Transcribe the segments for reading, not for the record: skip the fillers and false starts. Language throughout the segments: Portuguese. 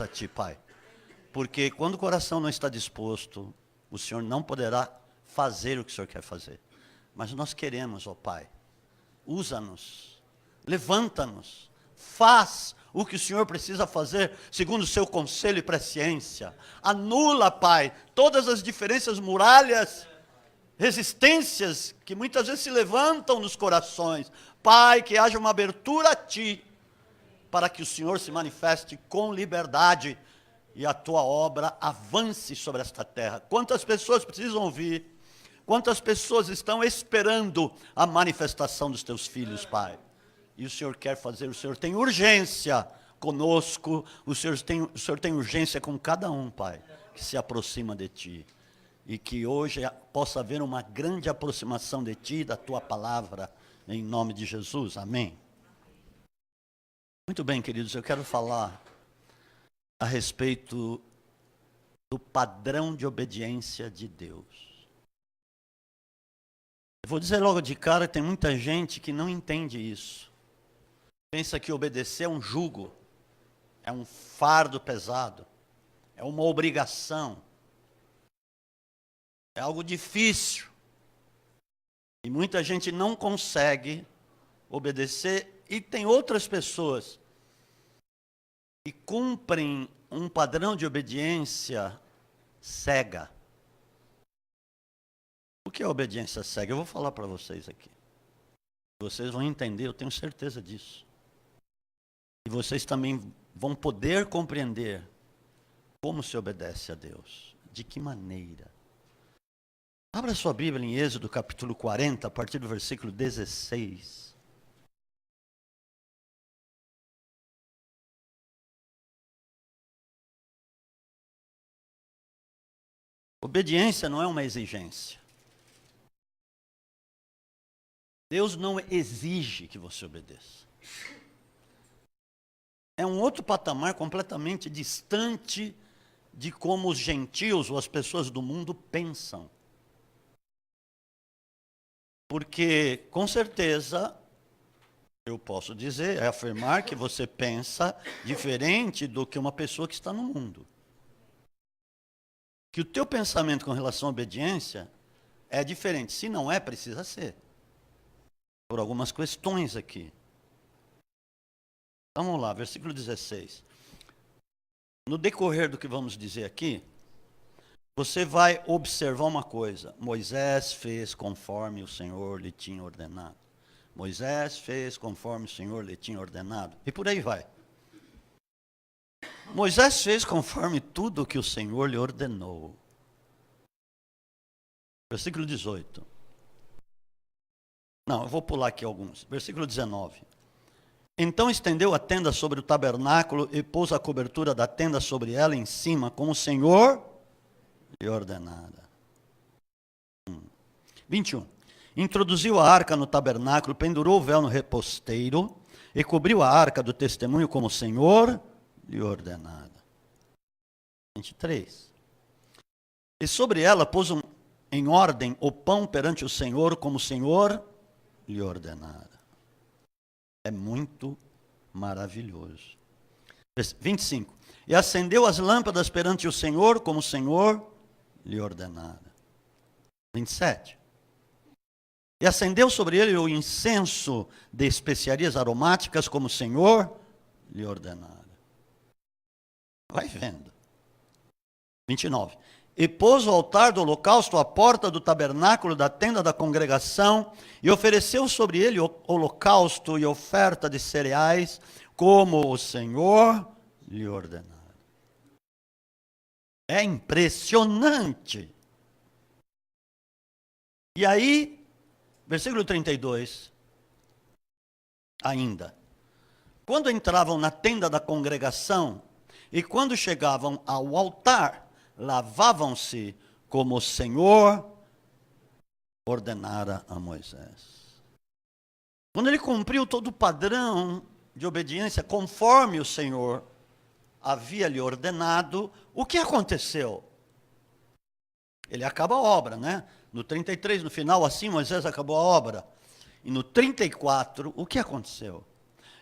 a Ti, Pai. Porque quando o coração não está disposto, o Senhor não poderá fazer o que o Senhor quer fazer. Mas nós queremos, ó Pai, usa-nos, levanta-nos, faz o que o Senhor precisa fazer, segundo o seu conselho e presciência. Anula, Pai, todas as diferenças, muralhas, resistências que muitas vezes se levantam nos corações. Pai, que haja uma abertura a Ti, para que o Senhor se manifeste com liberdade e a Tua obra avance sobre esta terra. Quantas pessoas precisam ouvir? Quantas pessoas estão esperando a manifestação dos Teus filhos, Pai? E o Senhor quer fazer, o Senhor tem urgência conosco, o Senhor tem urgência com cada um, Pai, que se aproxima de Ti. E que hoje possa haver uma grande aproximação de Ti, da Tua palavra, em nome de Jesus. Amém. Muito bem, queridos, eu quero falar a respeito do padrão de obediência de Deus. Eu vou dizer logo de cara, tem muita gente que não entende isso. Pensa que obedecer é um jugo, é um fardo pesado, é uma obrigação, é algo difícil. E muita gente não consegue obedecer, e tem outras pessoas que cumprem um padrão de obediência cega. O que é obediência cega? Eu vou falar para vocês aqui. Vocês vão entender, eu tenho certeza disso. E vocês também vão poder compreender como se obedece a Deus. De que maneira? Abra sua Bíblia em Êxodo capítulo 40, a partir do versículo 16. Obediência não é uma exigência. Deus não exige que você obedeça. É um outro patamar completamente distante de como os gentios ou as pessoas do mundo pensam. Porque, com certeza, eu posso dizer, afirmar que você pensa diferente do que uma pessoa que está no mundo. Que o teu pensamento com relação à obediência é diferente. Se não é, precisa ser. Por algumas questões aqui. Vamos lá, versículo 16. No decorrer do que vamos dizer aqui, você vai observar uma coisa. Moisés fez conforme o Senhor lhe tinha ordenado. Moisés fez conforme o Senhor lhe tinha ordenado. E por aí vai. Moisés fez conforme tudo que o Senhor lhe ordenou. Versículo 18. Não, eu vou pular aqui alguns. Versículo 19. Então estendeu a tenda sobre o tabernáculo e pôs a cobertura da tenda sobre ela em cima, como o Senhor lhe ordenara. 21. Introduziu a arca no tabernáculo, pendurou o véu no reposteiro e cobriu a arca do testemunho como o Senhor lhe ordenara. 23. E sobre ela pôs em ordem o pão perante o Senhor, como o Senhor lhe ordenara. É muito maravilhoso. 25. E acendeu as lâmpadas perante o Senhor, como o Senhor lhe ordenara. 27. E acendeu sobre ele o incenso de especiarias aromáticas, como o Senhor lhe ordenara. Vai vendo. 29. E pôs o altar do holocausto à porta do tabernáculo da tenda da congregação, e ofereceu sobre ele holocausto e oferta de cereais, como o Senhor lhe ordenara. É impressionante. E aí, versículo 32, ainda. Quando entravam na tenda da congregação, e quando chegavam ao altar, lavavam-se como o Senhor ordenara a Moisés. Quando ele cumpriu todo o padrão de obediência conforme o Senhor havia lhe ordenado, o que aconteceu? Ele acaba a obra, né? No 33, no final, assim, Moisés acabou a obra. E no 34, o que aconteceu?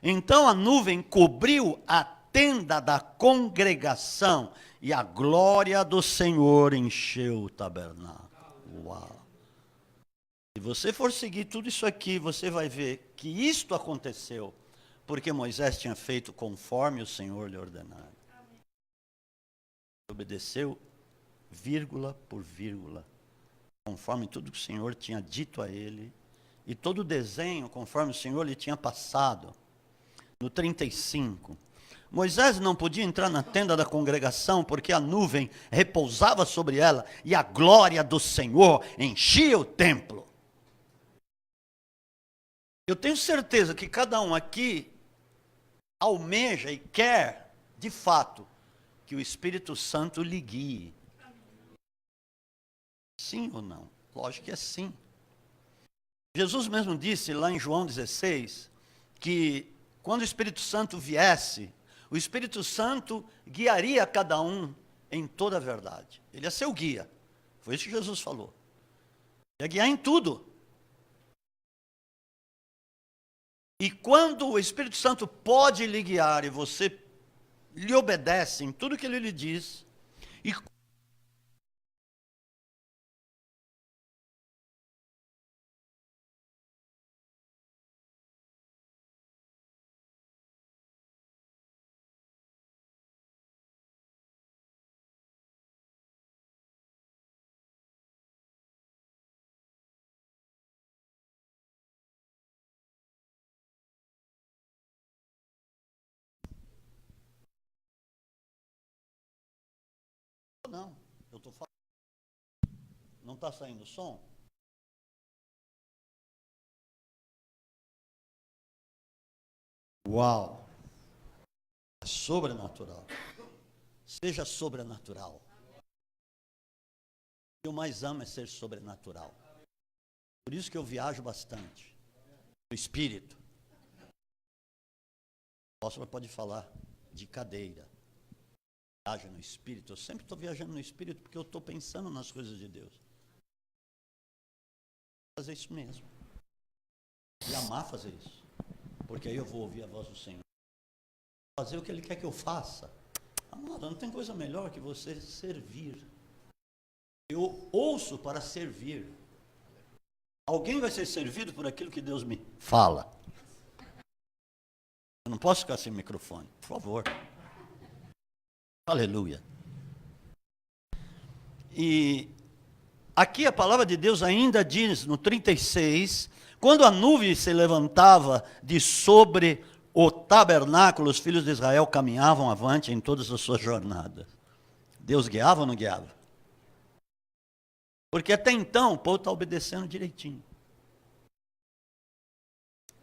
Então a nuvem cobriu a tenda da congregação, e a glória do Senhor encheu o tabernáculo. Uau! Se você for seguir tudo isso aqui, você vai ver que isto aconteceu porque Moisés tinha feito conforme o Senhor lhe ordenara. Obedeceu vírgula por vírgula, conforme tudo que o Senhor tinha dito a ele, e todo o desenho conforme o Senhor lhe tinha passado. No 35, Moisés não podia entrar na tenda da congregação, porque a nuvem repousava sobre ela, e a glória do Senhor enchia o templo. Eu tenho certeza que cada um aqui almeja e quer, de fato, que o Espírito Santo lhe guie. Sim ou não? Lógico que é sim. Jesus mesmo disse lá em João 16, que quando o Espírito Santo viesse, o Espírito Santo guiaria cada um em toda a verdade. Ele ia ser o guia. Foi isso que Jesus falou. Ele ia guiar em tudo. E quando o Espírito Santo pode lhe guiar e você lhe obedece em tudo que ele lhe diz, e não, eu estou falando. Não está saindo som? Uau! É sobrenatural. Seja sobrenatural. O que eu mais amo é ser sobrenatural. Por isso que eu viajo bastante. No espírito. O apóstolo pode falar de cadeira. Viaja no espírito. Eu sempre estou viajando no espírito porque eu estou pensando nas coisas de Deus. Vou fazer isso mesmo. E amar fazer isso. Porque aí eu vou ouvir a voz do Senhor. Fazer o que Ele quer que eu faça. Amado, não tem coisa melhor que você servir. Eu ouço para servir. Alguém vai ser servido por aquilo que Deus me fala. Eu não posso ficar sem microfone, por favor. Aleluia. E aqui a palavra de Deus ainda diz, no 36, quando a nuvem se levantava de sobre o tabernáculo, os filhos de Israel caminhavam avante em todas as suas jornadas. Deus guiava ou não guiava? Porque até então o povo está obedecendo direitinho.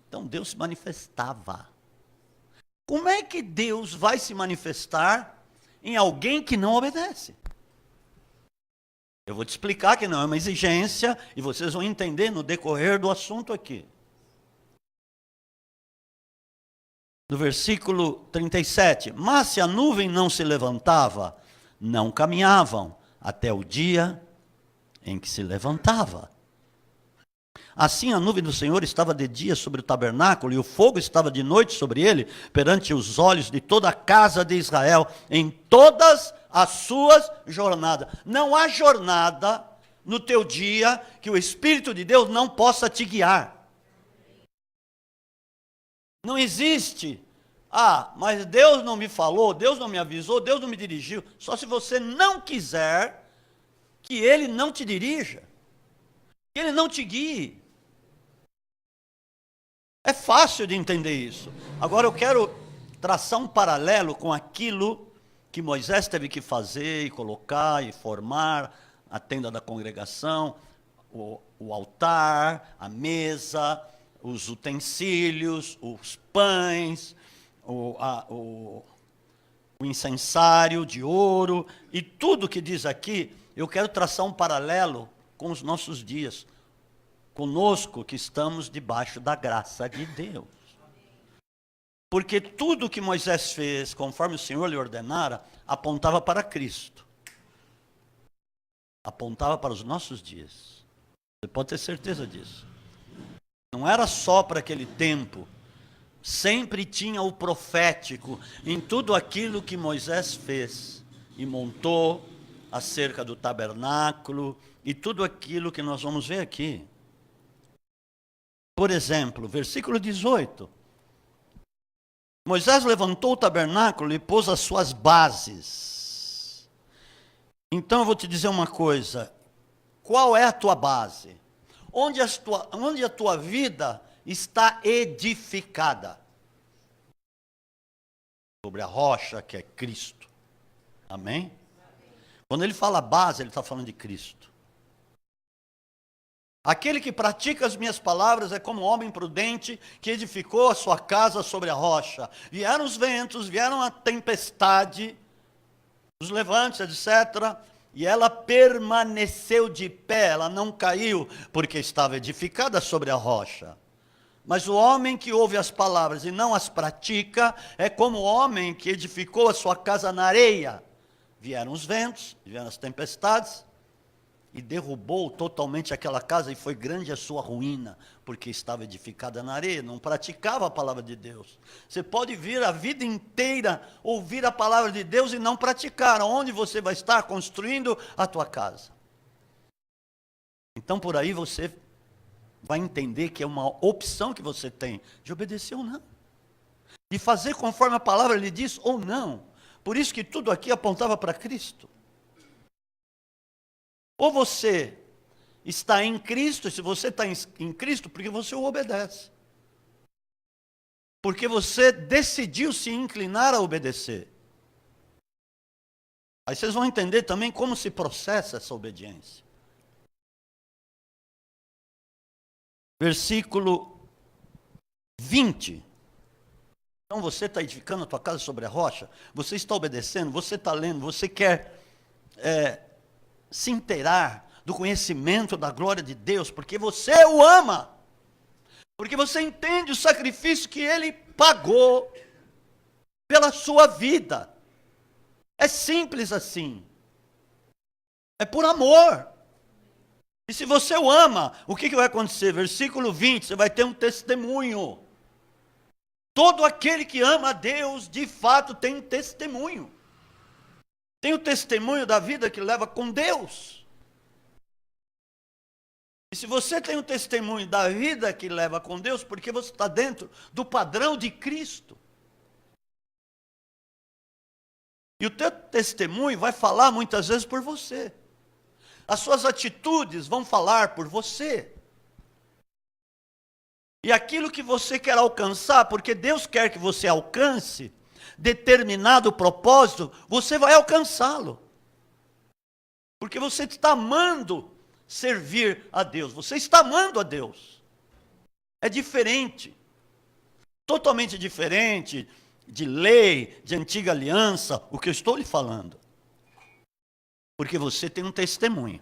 Então Deus se manifestava. Como é que Deus vai se manifestar em alguém que não obedece? Eu vou te explicar que não é uma exigência e vocês vão entender no decorrer do assunto aqui. No versículo 37, mas se a nuvem não se levantava, não caminhavam até o dia em que se levantava. Assim a nuvem do Senhor estava de dia sobre o tabernáculo, e o fogo estava de noite sobre ele, perante os olhos de toda a casa de Israel, em todas as suas jornadas. Não há jornada no teu dia que o Espírito de Deus não possa te guiar. Não existe. Ah, mas Deus não me falou, Deus não me avisou, Deus não me dirigiu. Só se você não quiser que Ele não te dirija, que Ele não te guie. É fácil de entender isso. Agora eu quero traçar um paralelo com aquilo que Moisés teve que fazer e colocar e formar a tenda da congregação, o altar, a mesa, os utensílios, os pães, o incensário de ouro e tudo que diz aqui. Eu quero traçar um paralelo com os nossos dias, conosco que estamos debaixo da graça de Deus. Porque tudo que Moisés fez, conforme o Senhor lhe ordenara, apontava para Cristo. Apontava para os nossos dias. Você pode ter certeza disso. Não era só para aquele tempo sempre tinha o profético em tudo aquilo que Moisés fez e montou acerca do tabernáculo e tudo aquilo que nós vamos ver aqui. Por exemplo, versículo 18. Moisés levantou o tabernáculo e pôs as suas bases. Então eu vou te dizer uma coisa. Qual é a tua base? Onde a tua vida está edificada? Sobre a rocha que é Cristo. Amém? Quando ele fala base, ele está falando de Cristo. Aquele que pratica as minhas palavras é como um homem prudente que edificou a sua casa sobre a rocha. Vieram os ventos, vieram a tempestade, os levantes, etc. E ela permaneceu de pé, ela não caiu, porque estava edificada sobre a rocha. Mas o homem que ouve as palavras e não as pratica, é como o homem que edificou a sua casa na areia. Vieram os ventos, vieram as tempestades, e derrubou totalmente aquela casa, e foi grande a sua ruína, porque estava edificada na areia, não praticava a palavra de Deus. Você pode vir a vida inteira, ouvir a palavra de Deus e não praticar, onde você vai estar construindo a tua casa. Então por aí você vai entender que é uma opção que você tem, de obedecer ou não, de fazer conforme a palavra lhe diz ou não. Por isso que tudo aqui apontava para Cristo. Ou você está em Cristo, se você está em Cristo, porque você o obedece. Porque você decidiu se inclinar a obedecer. Aí vocês vão entender também como se processa essa obediência. Versículo 20. Então você está edificando a tua casa sobre a rocha, você está obedecendo, você está lendo, você quer se inteirar do conhecimento da glória de Deus, porque você o ama, porque você entende o sacrifício que Ele pagou pela sua vida. É simples assim, é por amor. E se você o ama, o que vai acontecer? Versículo 20, você vai ter um testemunho. Todo aquele que ama a Deus, de fato, tem um testemunho. Tem o testemunho da vida que leva com Deus. E se você tem o testemunho da vida que leva com Deus, porque você está dentro do padrão de Cristo. E o teu testemunho vai falar muitas vezes por você. As suas atitudes vão falar por você. E aquilo que você quer alcançar, porque Deus quer que você alcance determinado propósito, você vai alcançá-lo. Porque você está amando servir a Deus. Você está amando a Deus. É diferente. Totalmente diferente de lei, de antiga aliança, o que eu estou lhe falando. Porque você tem um testemunho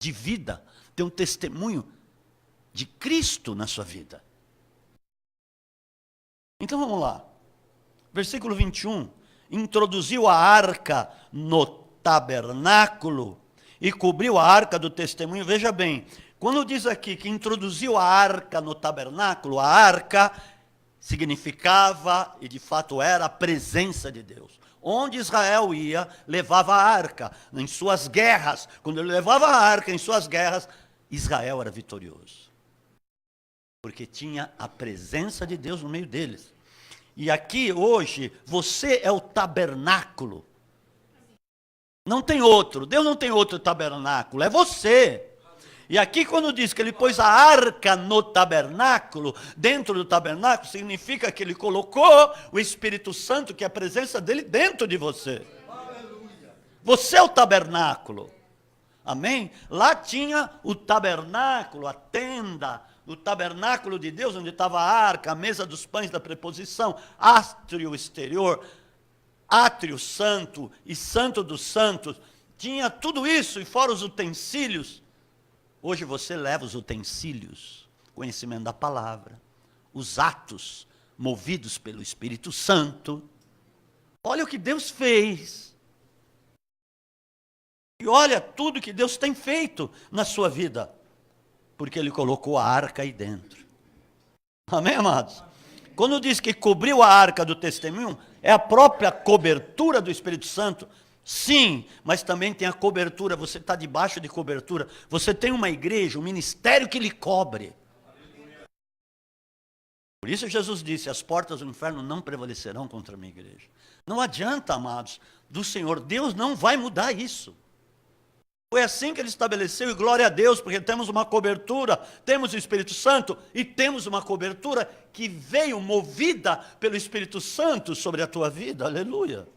de vida, tem um testemunho de Cristo na sua vida. Então vamos lá. Versículo 21. Introduziu a arca no tabernáculo e cobriu a arca do testemunho. Veja bem, quando diz aqui que introduziu a arca no tabernáculo, a arca significava, e de fato era, a presença de Deus. Onde Israel ia, levava a arca. Em suas guerras, quando ele levava a arca em suas guerras, Israel era vitorioso. Porque tinha a presença de Deus no meio deles. E aqui hoje, você é o tabernáculo. Não tem outro, Deus não tem outro tabernáculo, é você. E aqui quando diz que ele pôs a arca no tabernáculo, dentro do tabernáculo, significa que ele colocou o Espírito Santo, que é a presença dele, dentro de você. Você é o tabernáculo. Amém? Lá tinha o tabernáculo, a tenda, o tabernáculo de Deus, onde estava a arca, a mesa dos pães da preposição, átrio exterior, átrio santo e santo dos santos. Tinha tudo isso, e fora os utensílios. Hoje você leva os utensílios, conhecimento da palavra, os atos movidos pelo Espírito Santo. Olha o que Deus fez. E olha tudo que Deus tem feito na sua vida. Porque Ele colocou a arca aí dentro. Amém, amados? Quando diz que cobriu a arca do testemunho, é a própria cobertura do Espírito Santo. Sim, mas também tem a cobertura, você está debaixo de cobertura. Você tem uma igreja, um ministério que lhe cobre. Por isso Jesus disse, as portas do inferno não prevalecerão contra a minha igreja. Não adianta, amados, do Senhor, Deus não vai mudar isso. Foi assim que ele estabeleceu, e glória a Deus, porque temos uma cobertura, temos o Espírito Santo, e temos uma cobertura que veio movida pelo Espírito Santo sobre a tua vida, aleluia.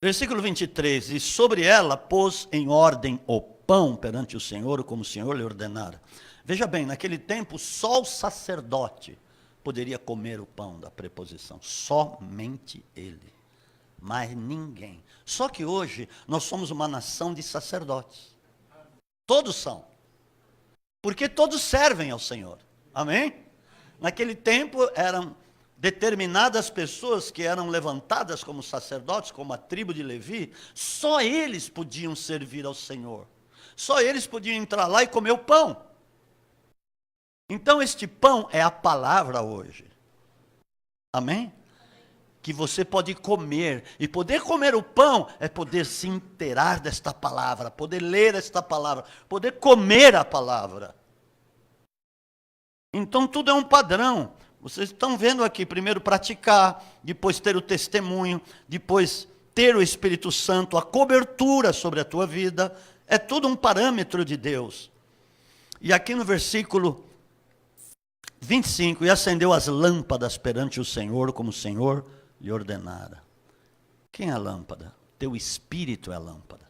Versículo 23, e sobre ela pôs em ordem o pão perante o Senhor, como o Senhor lhe ordenara. Veja bem, naquele tempo só o sacerdote poderia comer o pão da preposição, somente ele. Mas ninguém. Só que hoje nós somos uma nação de sacerdotes. Todos são. Porque todos servem ao Senhor. Amém? Naquele tempo eram determinadas pessoas que eram levantadas como sacerdotes, como a tribo de Levi, só eles podiam servir ao Senhor. Só eles podiam entrar lá e comer o pão. Então este pão é a palavra hoje. Amém? Que você pode comer, e poder comer o pão é poder se inteirar desta palavra, poder ler esta palavra, poder comer a palavra. Então tudo é um padrão, vocês estão vendo aqui, primeiro praticar, depois ter o testemunho, depois ter o Espírito Santo, a cobertura sobre a tua vida, é tudo um parâmetro de Deus. E aqui no versículo 25, e acendeu as lâmpadas perante o Senhor, como o Senhor lhe ordenara. Quem é a lâmpada? Teu espírito é a lâmpada.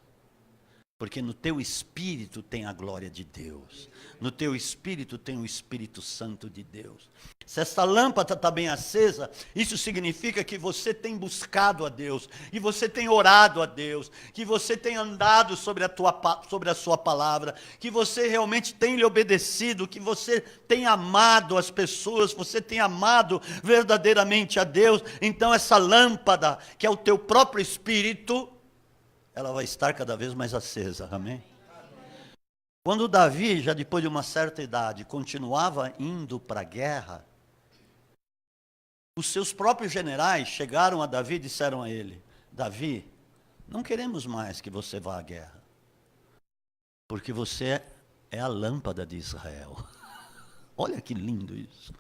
Porque no teu espírito tem a glória de Deus. No teu espírito tem o Espírito Santo de Deus. Se essa lâmpada está bem acesa, isso significa que você tem buscado a Deus, e você tem orado a Deus, que você tem andado sobre a sua palavra, que você realmente tem lhe obedecido, que você tem amado as pessoas, você tem amado verdadeiramente a Deus. Então essa lâmpada, que é o teu próprio espírito, ela vai estar cada vez mais acesa, amém? Quando Davi, já depois de uma certa idade, continuava indo para a guerra, os seus próprios generais chegaram a Davi e disseram a ele, Davi, não queremos mais que você vá à guerra, porque você é a lâmpada de Israel. Olha que lindo isso.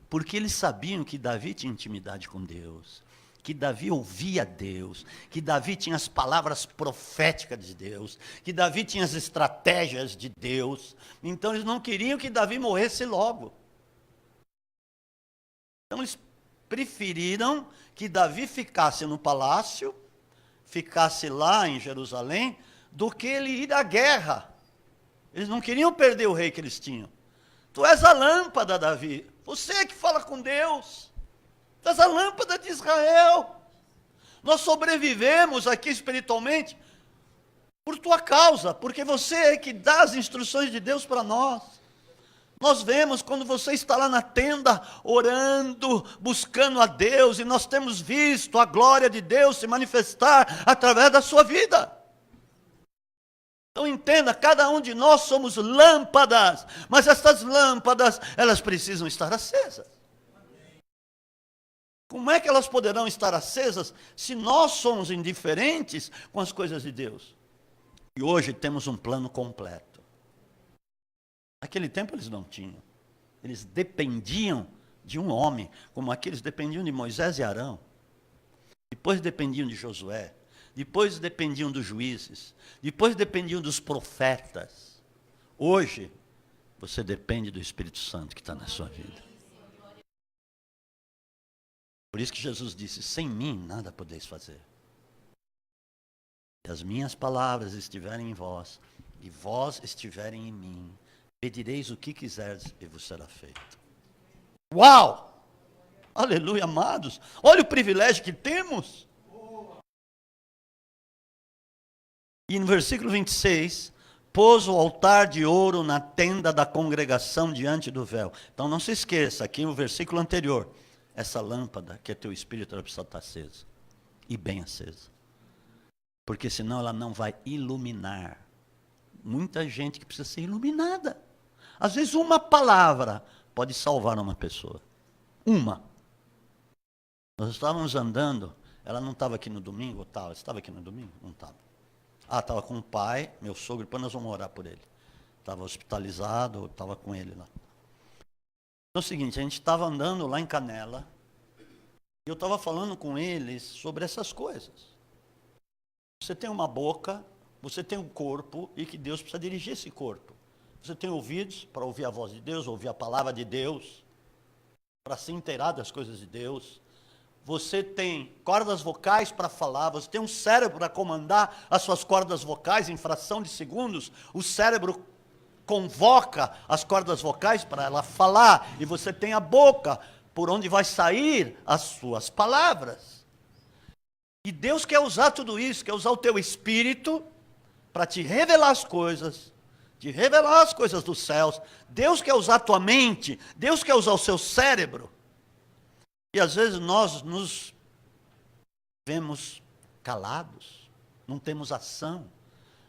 Porque eles sabiam que Davi tinha intimidade com Deus, que Davi ouvia Deus, que Davi tinha as palavras proféticas de Deus, que Davi tinha as estratégias de Deus. Então eles não queriam que Davi morresse logo. Então eles preferiram que Davi ficasse no palácio, ficasse lá em Jerusalém, do que ele ir à guerra. Eles não queriam perder o rei que eles tinham. Tu és a lâmpada, Davi. Você que fala com Deus. Tu és a lâmpada de Israel. Nós sobrevivemos aqui espiritualmente por tua causa, porque você é que dá as instruções de Deus para nós. Nós vemos quando você está lá na tenda, orando, buscando a Deus, e nós temos visto a glória de Deus se manifestar através da sua vida. Então entenda, cada um de nós somos lâmpadas, mas essas lâmpadas, elas precisam estar acesas. Como é que elas poderão estar acesas se nós somos indiferentes com as coisas de Deus? E hoje temos um plano completo. Naquele tempo eles não tinham. Eles dependiam de um homem, como aqueles dependiam de Moisés e Arão. Depois dependiam de Josué. Depois dependiam dos juízes. Depois dependiam dos profetas. Hoje, você depende do Espírito Santo que está na sua vida. Por isso que Jesus disse, sem mim nada podeis fazer. Se as minhas palavras estiverem em vós, e vós estiverem em mim, pedireis o que quiserdes e vos será feito. Uau! Aleluia, amados. Olha o privilégio que temos. E no versículo 26, pôs o altar de ouro na tenda da congregação diante do véu. Então não se esqueça, aqui no versículo anterior, essa lâmpada que é teu espírito, ela precisa estar acesa. E bem acesa. Porque senão ela não vai iluminar. Muita gente que precisa ser iluminada. Às vezes uma palavra pode salvar uma pessoa. Uma. Nós estávamos andando, ela não estava aqui no domingo, estava? Estava aqui no domingo? Não estava. Estava com o pai, meu sogro, depois nós vamos orar por ele. Estava hospitalizado, estava com ele lá. Então é o seguinte, a gente estava andando lá em Canela, e eu estava falando com eles sobre essas coisas. Você tem uma boca, você tem um corpo, e que Deus precisa dirigir esse corpo. Você tem ouvidos para ouvir a voz de Deus, ouvir a palavra de Deus, para se inteirar das coisas de Deus. Você tem cordas vocais para falar, você tem um cérebro para comandar as suas cordas vocais em fração de segundos. O cérebro convoca as cordas vocais para ela falar, e você tem a boca por onde vai sair as suas palavras. E Deus quer usar tudo isso, quer usar o teu espírito para te revelar as coisas, te revelar as coisas dos céus. Deus quer usar a tua mente, Deus quer usar o seu cérebro. E às vezes nós nos vemos calados, não temos ação.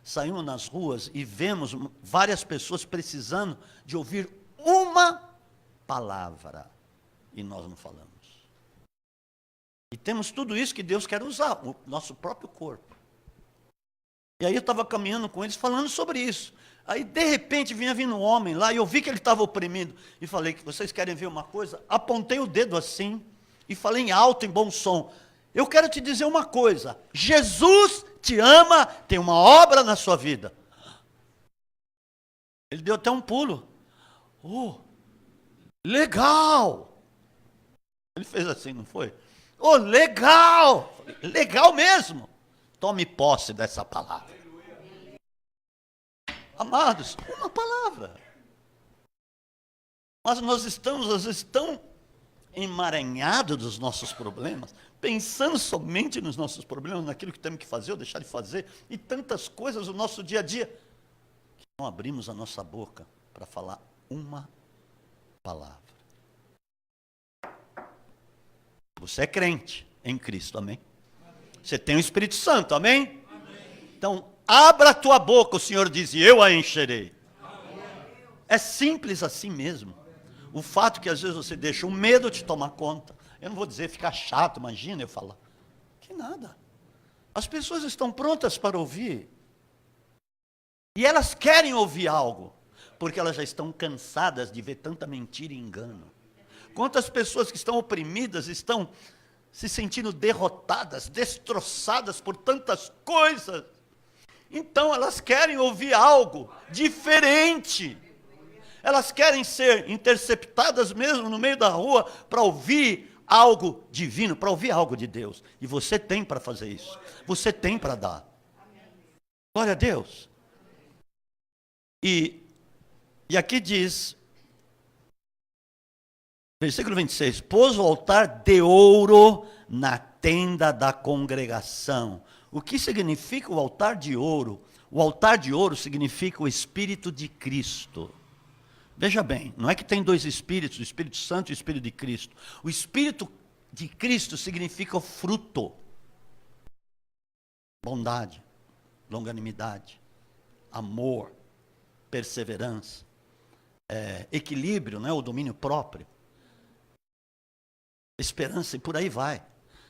Saímos nas ruas e vemos várias pessoas precisando de ouvir uma palavra e nós não falamos. E temos tudo isso que Deus quer usar, o nosso próprio corpo. E aí eu estava caminhando com eles falando sobre isso. Aí de repente vinha vindo um homem lá e eu vi que ele estava oprimido. E falei, que vocês querem ver uma coisa? Apontei o dedo assim e falei em alto, em bom som. Eu quero te dizer uma coisa, Jesus te ama, tem uma obra na sua vida. Ele deu até um pulo. Oh, legal! Ele fez assim, não foi? Oh, legal! Legal mesmo! Tome posse dessa palavra. Amados, uma palavra. Mas nós estamos, às vezes, tão emaranhados dos nossos problemas, pensando somente nos nossos problemas, naquilo que temos que fazer ou deixar de fazer, e tantas coisas no nosso dia a dia, que não abrimos a nossa boca para falar uma palavra. Você é crente em Cristo, amém? Você tem o Espírito Santo, amém? Então, abra a tua boca, o Senhor diz, e eu a encherei. É simples assim mesmo. O fato que às vezes você deixa o medo te tomar conta. Eu não vou dizer ficar chato, imagina eu falar. Que nada. As pessoas estão prontas para ouvir. E elas querem ouvir algo, porque elas já estão cansadas de ver tanta mentira e engano. Quantas pessoas que estão oprimidas estão se sentindo derrotadas, destroçadas por tantas coisas. Então elas querem ouvir algo diferente. Elas querem ser interceptadas mesmo no meio da rua para ouvir algo divino, para ouvir algo de Deus. E você tem para fazer isso. Você tem para dar. Glória a Deus. E aqui diz, versículo 26, pôs o altar de ouro na tenda da congregação. O que significa o altar de ouro? O altar de ouro significa o Espírito de Cristo. Veja bem, não é que tem dois espíritos, o Espírito Santo e o Espírito de Cristo. O Espírito de Cristo significa o fruto. Bondade, longanimidade, amor, perseverança, equilíbrio, né, o domínio próprio, esperança e por aí vai.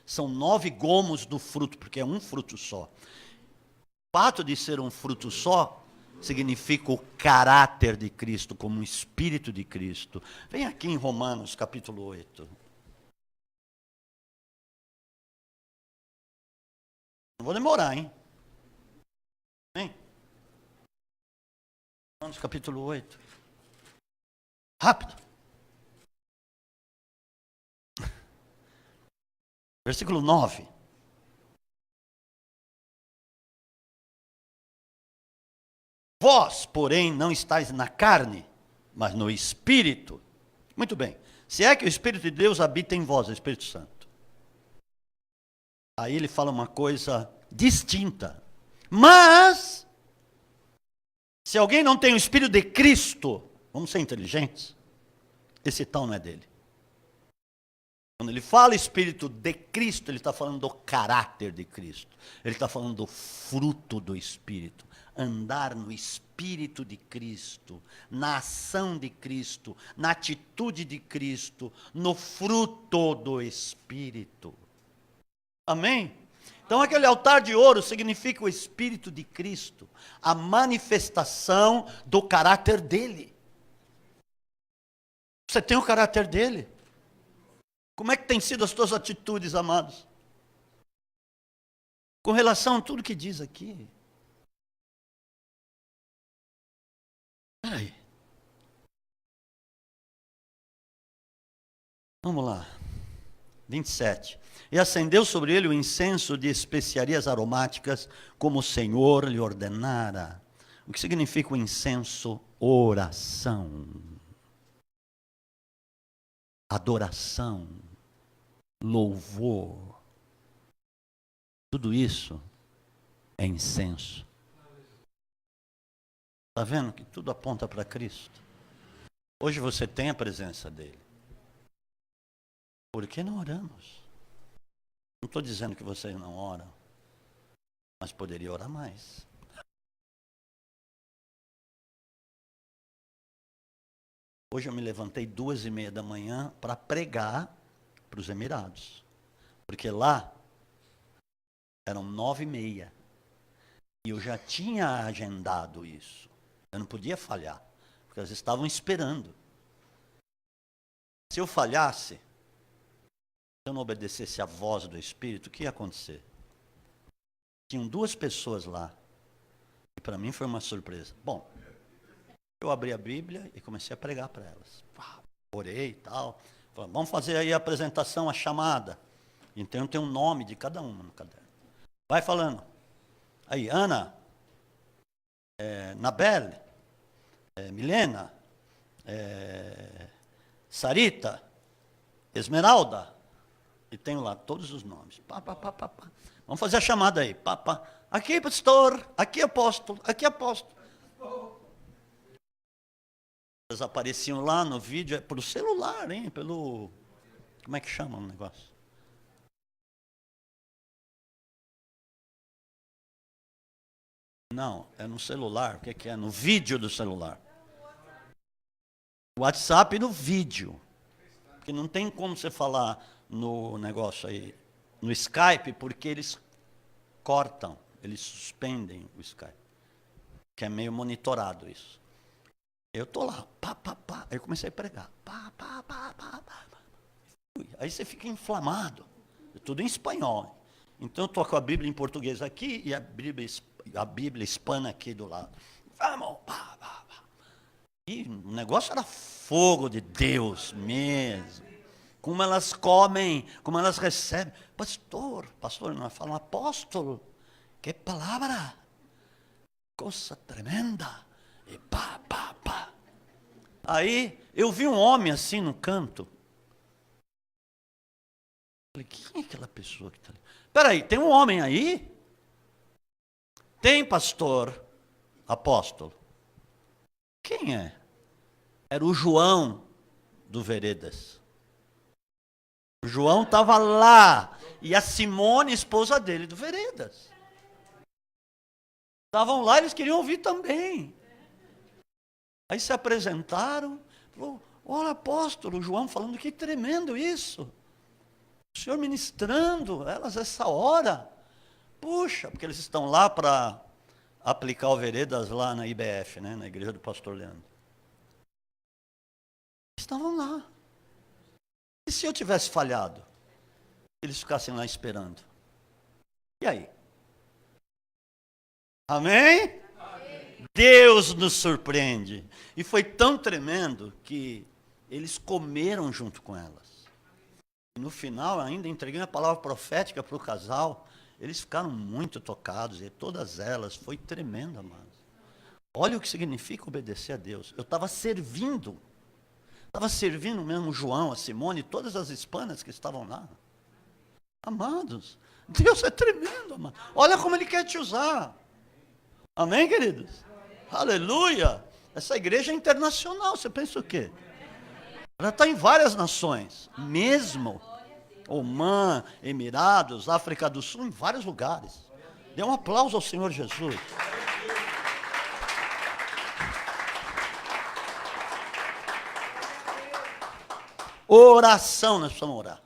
São 9 gomos do fruto, porque é um fruto só. O fato de ser um fruto só significa o caráter de Cristo, como o Espírito de Cristo. Vem aqui em Romanos, capítulo 8. Não vou demorar, hein? Vem. Romanos, capítulo 8. Rápido. Versículo 9. Vós, porém, não estáis na carne, mas no Espírito. Muito bem. Se é que o Espírito de Deus habita em vós, o Espírito Santo. Aí ele fala uma coisa distinta. Mas, se alguém não tem o Espírito de Cristo, vamos ser inteligentes, esse tal não é dele. Quando ele fala Espírito de Cristo, ele está falando do caráter de Cristo. Ele está falando do fruto do Espírito. Andar no Espírito de Cristo, na ação de Cristo, na atitude de Cristo, no fruto do Espírito. Amém? Então aquele altar de ouro significa o Espírito de Cristo, a manifestação do caráter dele. Você tem o caráter dele? Como é que tem sido as tuas atitudes, amados? Com relação a tudo que diz aqui. Peraí. Vamos lá. 27. E acendeu sobre ele o incenso de especiarias aromáticas, como o Senhor lhe ordenara. O que significa o incenso? Oração. Adoração. Louvor. Tudo isso é incenso. Está vendo que tudo aponta para Cristo? Hoje você tem a presença dele. Por que não oramos? Não estou dizendo que vocês não oram, mas poderia orar mais. Hoje eu me levantei 2:30 da manhã para pregar para os Emirados. Porque lá eram 9:30. E eu já tinha agendado isso. Eu não podia falhar, porque eles estavam esperando. Se eu falhasse, se eu não obedecesse à voz do Espírito, o que ia acontecer? Tinham 2 pessoas lá. E para mim foi uma surpresa. Bom, eu abri a Bíblia e comecei a pregar para elas. Orei e tal. Falei, vamos fazer aí a apresentação, a chamada. Então tem um nome de cada uma no caderno. Vai falando. Aí, Ana, Nabel, Milena, Sarita, Esmeralda. E tenho lá todos os nomes. Pá. Vamos fazer a chamada aí. Pá. Aqui, pastor. Aqui, apóstolo. Aqui, apóstolo. Eles apareciam lá no vídeo, pelo celular, hein? Pelo... Como é que chama o negócio? Não, é no celular. O que é? No vídeo do celular. WhatsApp no vídeo. Porque não tem como você falar no negócio aí, no Skype, porque eles cortam, eles suspendem o Skype. Que é meio monitorado isso. Eu estou lá, pá. Aí eu comecei a pregar. Pá. Aí você fica inflamado. Tudo em espanhol. Então eu estou com a Bíblia em português aqui e a Bíblia hispana aqui do lado. Vamos, pá. E o negócio era fogo de Deus mesmo. Como elas comem, como elas recebem. Pastor, não fala, apóstolo, que palavra, coisa tremenda. E pá. Aí eu vi um homem assim no canto. Falei, quem é aquela pessoa que está ali? Espera aí, tem um homem aí? Tem, pastor, apóstolo. Quem é? Era o João do Veredas. O João estava lá. E a Simone, esposa dele, do Veredas. Estavam lá, eles queriam ouvir também. Aí se apresentaram. Falou, olha, apóstolo, o João falando, que tremendo isso. O senhor ministrando elas essa hora. Puxa, porque eles estão lá para aplicar o Veredas lá na IBF, né, na igreja do pastor Leandro. Estavam lá. E se eu tivesse falhado? Eles ficassem lá esperando. E aí? Amém? Amém? Deus nos surpreende. E foi tão tremendo que eles comeram junto com elas. E no final, ainda entreguei a palavra profética para o casal. Eles ficaram muito tocados. E todas elas, foi tremendo, amados. Olha o que significa obedecer a Deus. Eu estava servindo. Estava servindo mesmo o João, a Simone, todas as hispanas que estavam lá. Amados, Deus é tremendo, amado. Olha como Ele quer te usar. Amém, queridos? Aleluia! Essa igreja é internacional, você pensa o quê? Ela está em várias nações, mesmo. Omã, Emirados, África do Sul, em vários lugares. Dê um aplauso ao Senhor Jesus. Oração, nós precisamos orar.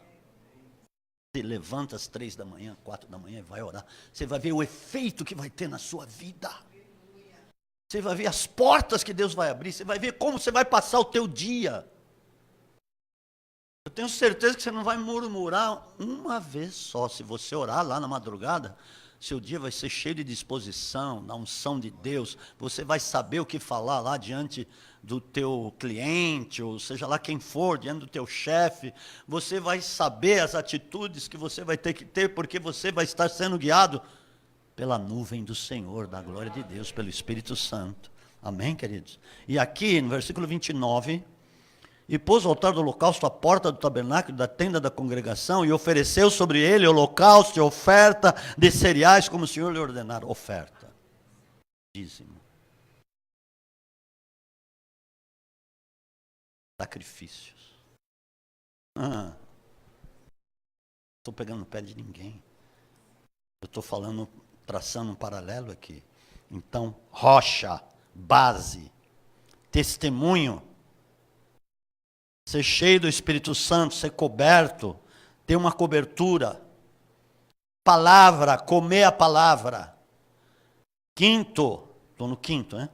Você levanta às 3 da manhã, 4 da manhã e vai orar. Você vai ver o efeito que vai ter na sua vida. Você vai ver as portas que Deus vai abrir. Você vai ver como você vai passar o teu dia. Eu tenho certeza que você não vai murmurar uma vez só. Se você orar lá na madrugada, seu dia vai ser cheio de disposição, da unção de Deus. Você vai saber o que falar lá diante do teu cliente, ou seja lá quem for, diante do teu chefe. Você vai saber as atitudes que você vai ter que ter, porque você vai estar sendo guiado pela nuvem do Senhor, da glória de Deus, pelo Espírito Santo. Amém, queridos? E aqui no versículo 29... E pôs o altar do holocausto à porta do tabernáculo, da tenda da congregação, e ofereceu sobre ele holocausto e oferta de cereais, como o Senhor lhe ordenara. Oferta. Dízimo. Sacrifícios. Estou pegando no pé de ninguém. Eu estou falando, traçando um paralelo aqui. Então, rocha, base, testemunho, ser cheio do Espírito Santo, ser coberto, ter uma cobertura, palavra, comer a palavra. Quinto, estou no quinto, né?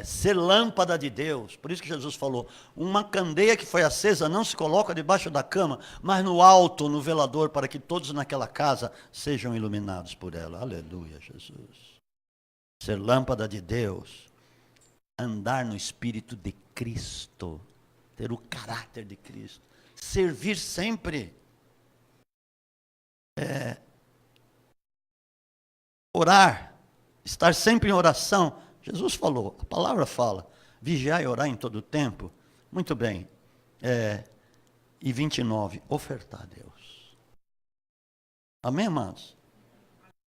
Ser lâmpada de Deus. Por isso que Jesus falou, uma candeia que foi acesa não se coloca debaixo da cama, mas no alto, no velador, para que todos naquela casa sejam iluminados por ela. Aleluia, Jesus. Ser lâmpada de Deus. Andar no Espírito de Cristo, ter o caráter de Cristo, servir sempre, orar, estar sempre em oração. Jesus falou, a palavra fala, vigiar e orar em todo o tempo. Muito bem. E 29, ofertar a Deus. Amém, amados?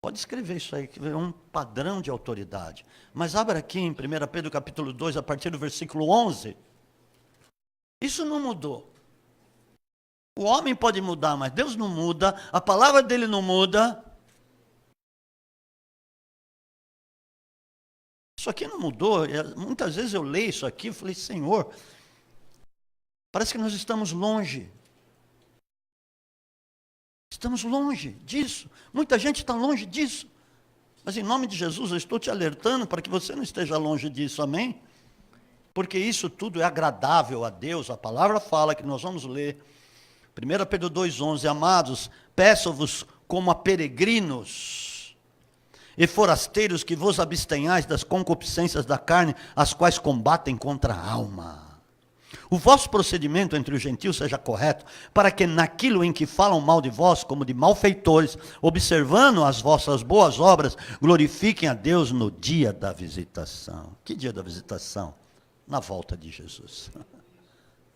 Pode escrever isso aí, que é um padrão de autoridade. Mas abra aqui em 1 Pedro capítulo 2, a partir do versículo 11. Isso não mudou. O homem pode mudar, mas Deus não muda. A palavra dele não muda. Isso aqui não mudou. Muitas vezes eu leio isso aqui e falei, Senhor, parece que nós estamos longe. Estamos longe disso. Muita gente está longe disso. Mas em nome de Jesus eu estou te alertando para que você não esteja longe disso, amém? Porque isso tudo é agradável a Deus. A palavra fala que nós vamos ler. 1 Pedro 2,11, amados, peço-vos como a peregrinos e forasteiros que vos abstenhais das concupiscências da carne, as quais combatem contra a alma. O vosso procedimento entre os gentios seja correto, para que naquilo em que falam mal de vós, como de malfeitores, observando as vossas boas obras, glorifiquem a Deus no dia da visitação. Que dia da visitação? Na volta de Jesus.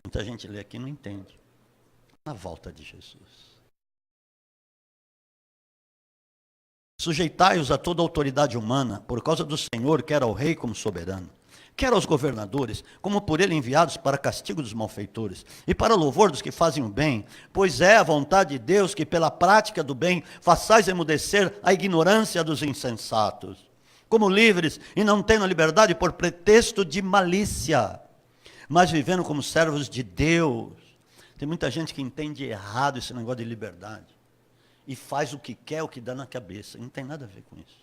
Muita gente lê aqui e não entende. Na volta de Jesus. Sujeitai-os a toda autoridade humana, por causa do Senhor, quer ao rei como soberano, quer aos governadores, como por ele enviados para castigo dos malfeitores, e para louvor dos que fazem o bem, pois é a vontade de Deus que pela prática do bem façais emudecer a ignorância dos insensatos, como livres e não tendo a liberdade por pretexto de malícia, mas vivendo como servos de Deus. Tem muita gente que entende errado esse negócio de liberdade, e faz o que quer, o que dá na cabeça, não tem nada a ver com isso.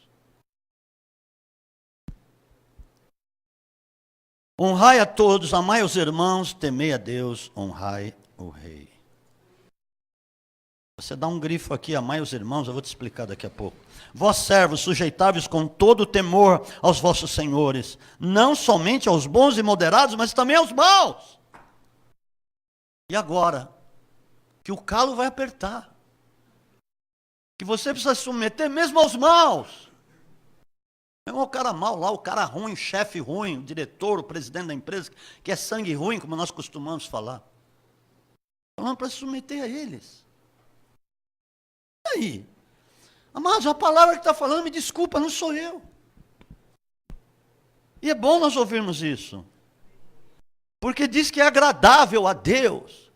Honrai a todos, amai os irmãos, temei a Deus, honrai o rei. Você dá um grifo aqui, amai os irmãos, eu vou te explicar daqui a pouco. Vós servos, sujeitáveis com todo temor aos vossos senhores, não somente aos bons e moderados, mas também aos maus. E agora, que o calo vai apertar, que você precisa se submeter mesmo aos maus. É o cara mau lá, o cara ruim, o chefe ruim, o diretor, o presidente da empresa, que é sangue ruim, como nós costumamos falar. Falando para se submeter a eles. E aí? Amados, a palavra que está falando, me desculpa, não sou eu. E é bom nós ouvirmos isso. Porque diz que é agradável a Deus.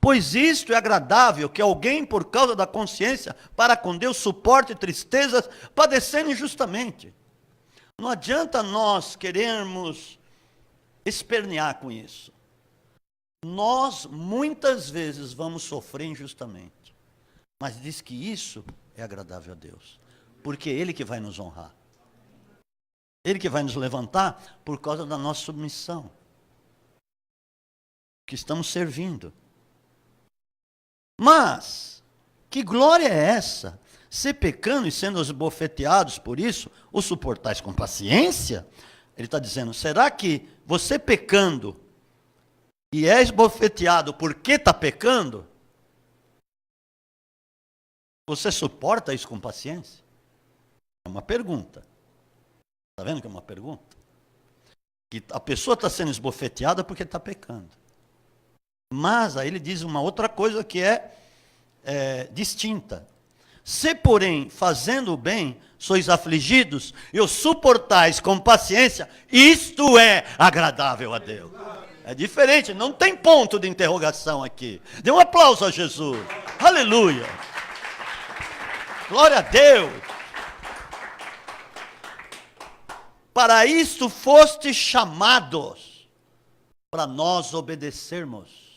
Pois isto é agradável, que alguém, por causa da consciência, para com Deus, suporte tristezas, padecendo injustamente. Não adianta nós querermos espernear com isso. Nós, muitas vezes, vamos sofrer injustamente. Mas diz que isso é agradável a Deus. Porque é Ele que vai nos honrar. Ele que vai nos levantar por causa da nossa submissão. Que estamos servindo. Mas, que glória é essa? Se pecando e sendo esbofeteados por isso, o suportais com paciência? Ele está dizendo, será que você pecando e é esbofeteado porque está pecando, você suporta isso com paciência? É uma pergunta. Está vendo que é uma pergunta? Que a pessoa está sendo esbofeteada porque está pecando. Mas aí ele diz uma outra coisa que é distinta. Se, porém, fazendo o bem, sois afligidos e os suportais com paciência, isto é agradável a Deus. É diferente, não tem ponto de interrogação aqui. Dê um aplauso a Jesus. Aleluia. Glória a Deus. Para isto fostes chamados, para nós obedecermos.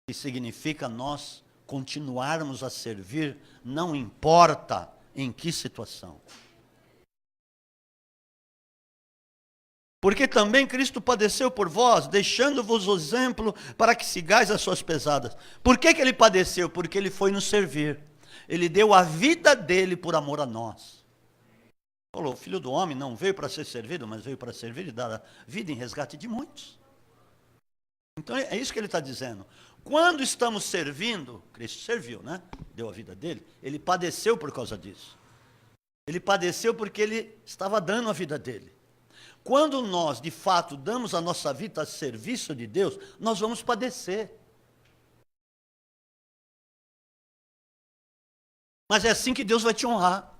Que significa nós continuarmos a servir, não importa em que situação. Porque também Cristo padeceu por vós, deixando-vos o exemplo para que sigais as suas pesadas. Por que ele padeceu? Porque ele foi nos servir. Ele deu a vida dele por amor a nós. Falou, o Filho do Homem não veio para ser servido, mas veio para servir e dar a vida em resgate de muitos. Então é isso que ele está dizendo. Quando estamos servindo, Cristo serviu, né? Deu a vida dele, ele padeceu por causa disso. Ele padeceu porque ele estava dando a vida dele. Quando nós, de fato, damos a nossa vida a serviço de Deus, nós vamos padecer. Mas é assim que Deus vai te honrar.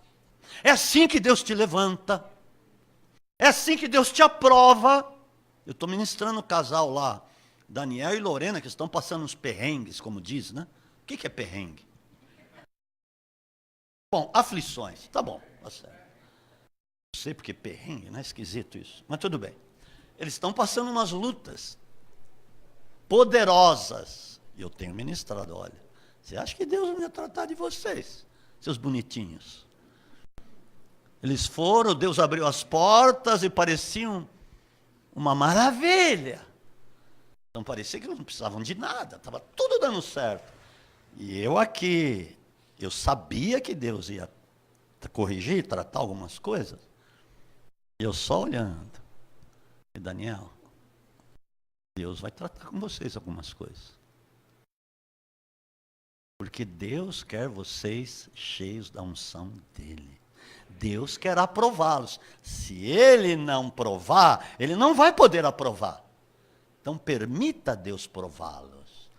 É assim que Deus te levanta. É assim que Deus te aprova. Eu estou ministrando o casal lá, Daniel e Lorena, que estão passando uns perrengues, como diz, né? O que é perrengue? Bom, aflições. Tá bom, tá certo. Não sei porque perrengue, não é esquisito isso. Mas tudo bem. Eles estão passando umas lutas poderosas. E eu tenho ministrado, olha. Você acha que Deus não ia tratar de vocês, seus bonitinhos? Eles foram, Deus abriu as portas e pareciam uma maravilha. Então parecia que não precisavam de nada, estava tudo dando certo. E eu aqui, eu sabia que Deus ia corrigir, tratar algumas coisas. Eu só olhando. E Daniel, Deus vai tratar com vocês algumas coisas. Porque Deus quer vocês cheios da unção dele. Deus quer aprová-los. Se ele não provar, ele não vai poder aprovar. Então permita Deus prová-los.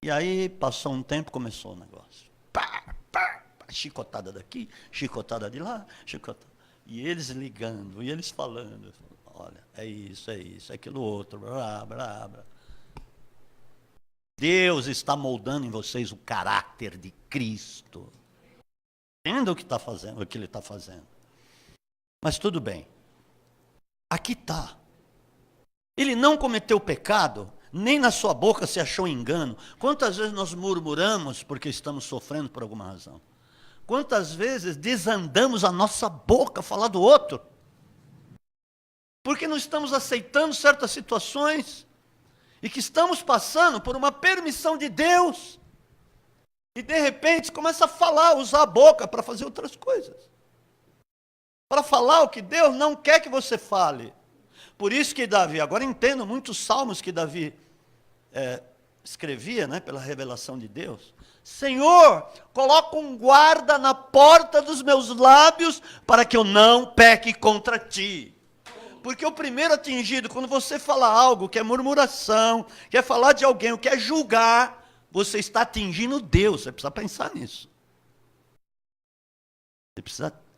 E aí passou um tempo, começou o negócio. Pá, pá, pá, chicotada daqui, chicotada de lá, chicotada. E eles ligando, e eles falando. Olha, é isso, é aquilo outro. Blá, blá, blá. Deus está moldando em vocês o caráter de Cristo. Entenda o que está fazendo, o que ele está fazendo. Mas tudo bem. Aqui está. Ele não cometeu pecado, nem na sua boca se achou engano. Quantas vezes nós murmuramos porque estamos sofrendo por alguma razão? Quantas vezes desandamos a nossa boca a falar do outro? Porque não estamos aceitando certas situações e que estamos passando por uma permissão de Deus. E de repente começa a falar, usar a boca para fazer outras coisas. Para falar o que Deus não quer que você fale. Por isso que Davi, agora entendo muitos salmos que Davi escrevia, né, pela revelação de Deus. Senhor, coloca um guarda na porta dos meus lábios para que eu não peque contra ti. Porque o primeiro atingido, quando você fala algo que é murmuração, quer falar de alguém, quer julgar, você está atingindo Deus. Você precisa pensar nisso.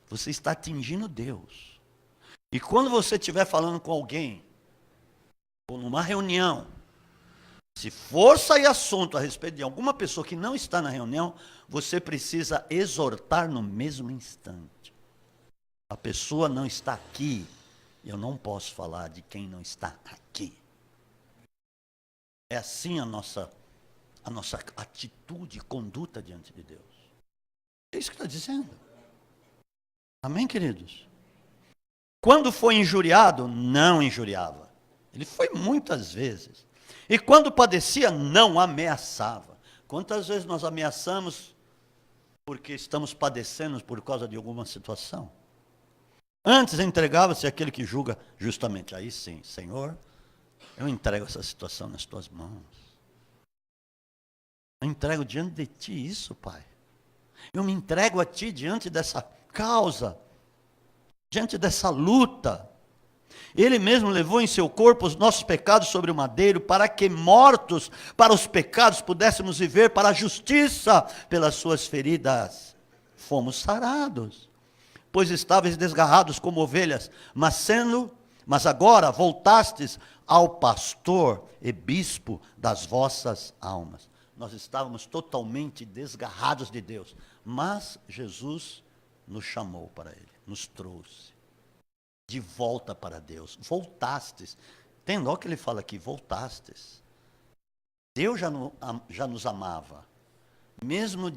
Você está atingindo Deus. E quando você estiver falando com alguém, ou numa reunião, Se for sair assunto a respeito de alguma pessoa que não está na reunião, você precisa exortar no mesmo instante. A pessoa não está aqui, eu não posso falar de quem não está aqui. É assim a nossa atitude e conduta diante de Deus. É isso que está dizendo. Amém, queridos? Quando foi injuriado, não injuriava. Ele foi muitas vezes. E quando padecia, não ameaçava. Quantas vezes nós ameaçamos porque estamos padecendo por causa de alguma situação? Antes entregava-se aquele que julga justamente. Aí sim, Senhor, eu entrego essa situação nas tuas mãos. Eu entrego diante de ti isso, Pai. Eu me entrego a ti diante dessa causa, diante dessa luta. Ele mesmo levou em seu corpo os nossos pecados sobre o madeiro, para que, mortos para os pecados, pudéssemos viver para a justiça. Pelas suas feridas fomos sarados. Pois estáveis desgarrados como ovelhas, mas agora voltastes ao pastor e bispo das vossas almas. Nós estávamos totalmente desgarrados de Deus, mas Jesus nos chamou para Ele, nos trouxe de volta para Deus. Voltastes. Entenda o que ele fala aqui, voltastes. Deus já nos amava. Mesmo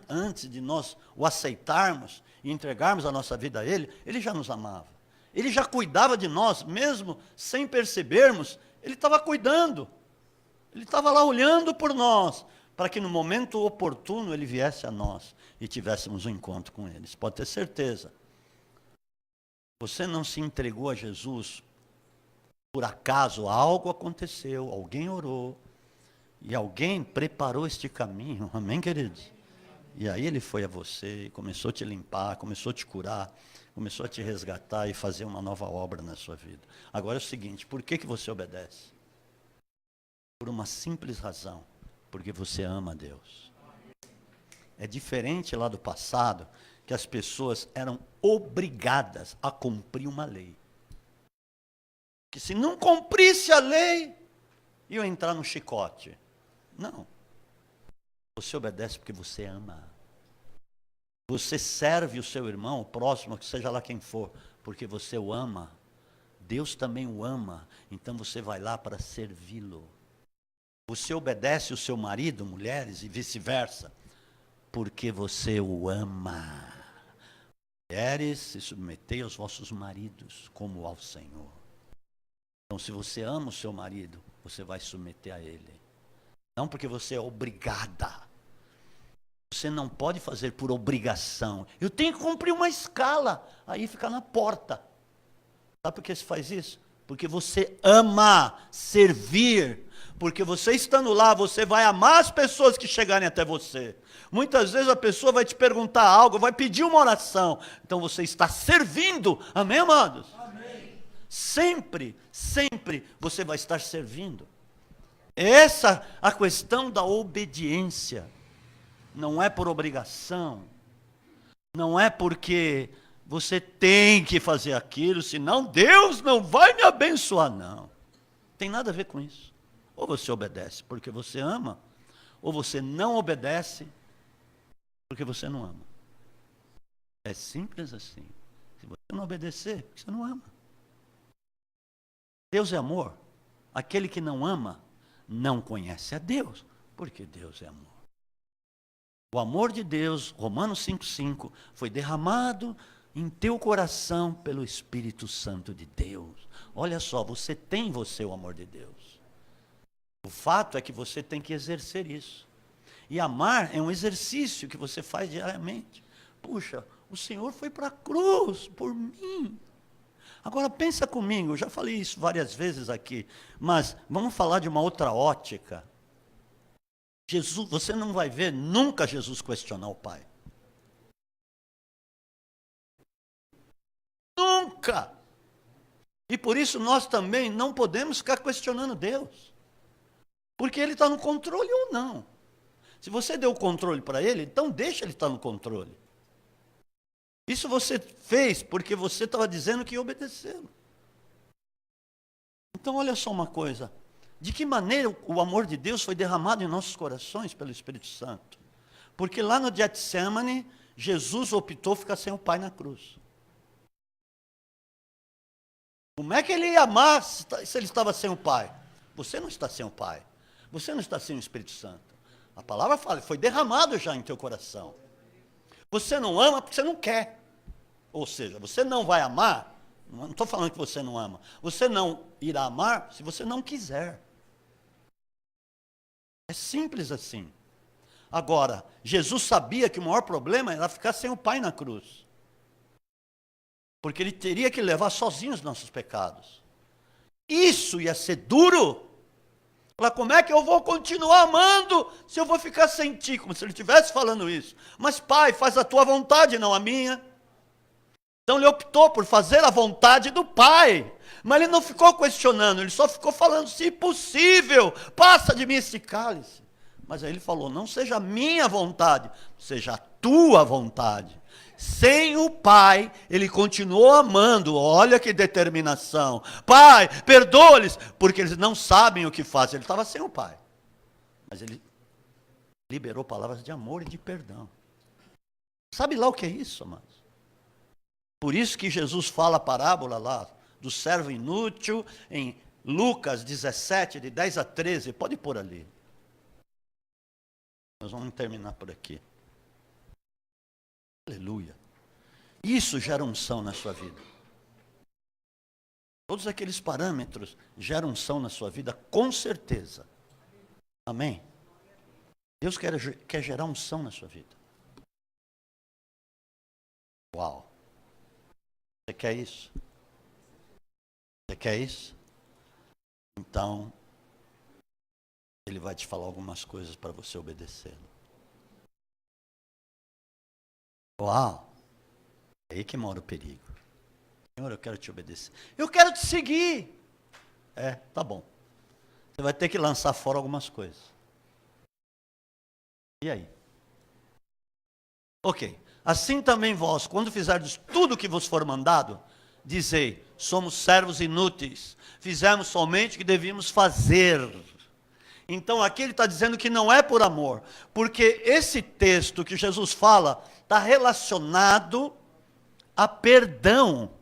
antes de nós o aceitarmos e entregarmos a nossa vida a Ele, Ele já nos amava. Ele já cuidava de nós, mesmo sem percebermos, Ele estava cuidando. Ele estava lá olhando por nós, para que no momento oportuno Ele viesse a nós e tivéssemos um encontro com Ele. Você pode ter certeza. Você não se entregou a Jesus por acaso, algo aconteceu, alguém orou, e alguém preparou este caminho, amém, queridos? E aí ele foi a você, e começou a te limpar, começou a te curar, começou a te resgatar e fazer uma nova obra na sua vida. Agora é o seguinte, por que você obedece? Por uma simples razão, porque você ama a Deus. É diferente lá do passado, que as pessoas eram obrigadas a cumprir uma lei. Que se não cumprisse a lei, iam entrar no chicote. Não. Você obedece porque você ama. Você serve o seu irmão, o próximo, que seja lá quem for, porque você o ama. Deus também o ama, então você vai lá para servi-lo. Você obedece o seu marido, mulheres, e vice-versa, porque você o ama. Mulheres, se submetei aos vossos maridos, como ao Senhor. Então, se você ama o seu marido, você vai submeter a ele. Não porque você é obrigada. Você não pode fazer por obrigação. Eu tenho que cumprir uma escala. Aí fica na porta. Sabe por que você faz isso? Porque você ama servir. Porque você estando lá, você vai amar as pessoas que chegarem até você. Muitas vezes a pessoa vai te perguntar algo, vai pedir uma oração. Então você está servindo. Amém, amados? Amém. Sempre você vai estar servindo. Essa a questão da obediência. Não é por obrigação. Não é porque você tem que fazer aquilo, senão Deus não vai me abençoar. Não. Tem nada a ver com isso. Ou você obedece porque você ama, ou você não obedece porque você não ama. É simples assim. Se você não obedecer, você não ama. Deus é amor. Aquele que não ama, não conhece a Deus, porque Deus é amor. O amor de Deus, Romanos 5,5, foi derramado em teu coração pelo Espírito Santo de Deus. Olha só, você tem em você o amor de Deus. O fato é que você tem que exercer isso. E amar é um exercício que você faz diariamente. Puxa, o Senhor foi para a cruz por mim. Agora pensa comigo, eu já falei isso várias vezes aqui, mas vamos falar de uma outra ótica. Jesus, você não vai ver nunca Jesus questionar o Pai. Nunca! E por isso nós também não podemos ficar questionando Deus. Porque Ele está no controle ou não. Se você deu o controle para Ele, então deixa Ele estar no controle. Isso você fez porque você estava dizendo que ia obedecê-lo. Então olha só uma coisa. De que maneira o amor de Deus foi derramado em nossos corações pelo Espírito Santo? Porque lá no Getsemane, Jesus optou ficar sem o Pai na cruz. Como é que ele ia amar se ele estava sem o Pai? Você não está sem o Pai. Você não está sem o Espírito Santo. A palavra fala, foi derramado já em teu coração. Você não ama porque você não quer. Ou seja, você não vai amar, não estou falando que você não ama, você não irá amar se você não quiser. É simples assim. Agora, Jesus sabia que o maior problema era ficar sem o Pai na cruz. Porque ele teria que levar sozinho os nossos pecados. Isso ia ser duro. Falar, como é que eu vou continuar amando se eu vou ficar sem ti? Como se ele estivesse falando isso. Mas Pai, faz a tua vontade, não a minha. Então ele optou por fazer a vontade do Pai. Mas ele não ficou questionando, ele só ficou falando, se possível, passa de mim esse cálice. Mas aí ele falou, não seja a minha vontade, seja a tua vontade. Sem o Pai, ele continuou amando, olha que determinação. Pai, perdoa-lhes, porque eles não sabem o que fazem. Ele estava sem o Pai. Mas ele liberou palavras de amor e de perdão. Sabe lá o que é isso, amados? Por isso que Jesus fala a parábola lá do servo inútil em Lucas 17, de 10 a 13. Pode pôr ali. Nós vamos terminar por aqui. Aleluia. Isso gera unção na sua vida. Todos aqueles parâmetros geram unção na sua vida, com certeza. Amém? Deus quer gerar unção na sua vida. Uau. Você quer isso? Você quer isso? Então, ele vai te falar algumas coisas para você obedecê-lo. Uau! É aí que mora o perigo. Senhor, eu quero te obedecer. Eu quero te seguir. É, tá bom. Você vai ter que lançar fora algumas coisas. E aí? Ok. Assim também vós, quando fizerdes tudo o que vos for mandado, dizei, somos servos inúteis, fizemos somente o que devíamos fazer. Então aqui ele está dizendo que não é por amor, porque esse texto que Jesus fala está relacionado a perdão.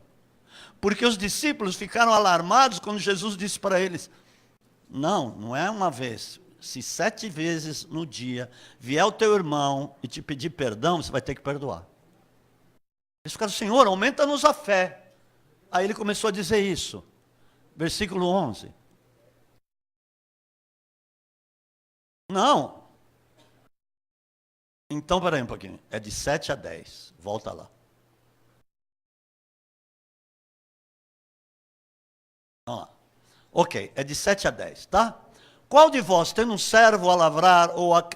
Porque os discípulos ficaram alarmados quando Jesus disse para eles, não é uma vez, se 7 vezes no dia vier o teu irmão e te pedir perdão, você vai ter que perdoar. Eles ficaram, Senhor, aumenta-nos a fé. Aí ele começou a dizer isso. Versículo 11. Não. Então, peraí um pouquinho. É de 7 a 10. Volta lá. Vamos lá. Ok, é de 7 a 10, tá? Qual de vós, tendo um servo a lavrar ou a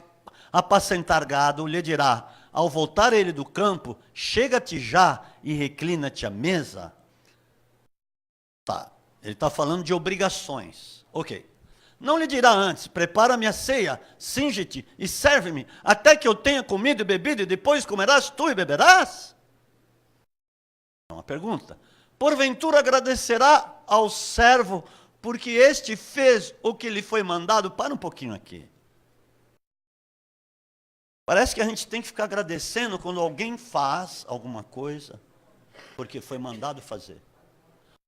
apacentar gado, lhe dirá, ao voltar ele do campo, chega-te já e reclina-te à mesa? Tá, ele está falando de obrigações. Ok. Não lhe dirá antes, prepara-me a ceia, cinge-te e serve-me, até que eu tenha comido e bebido, e depois comerás tu e beberás? É uma pergunta. Porventura agradecerá ao servo, porque este fez o que lhe foi mandado? Para um pouquinho aqui. Parece que a gente tem que ficar agradecendo quando alguém faz alguma coisa, porque foi mandado fazer.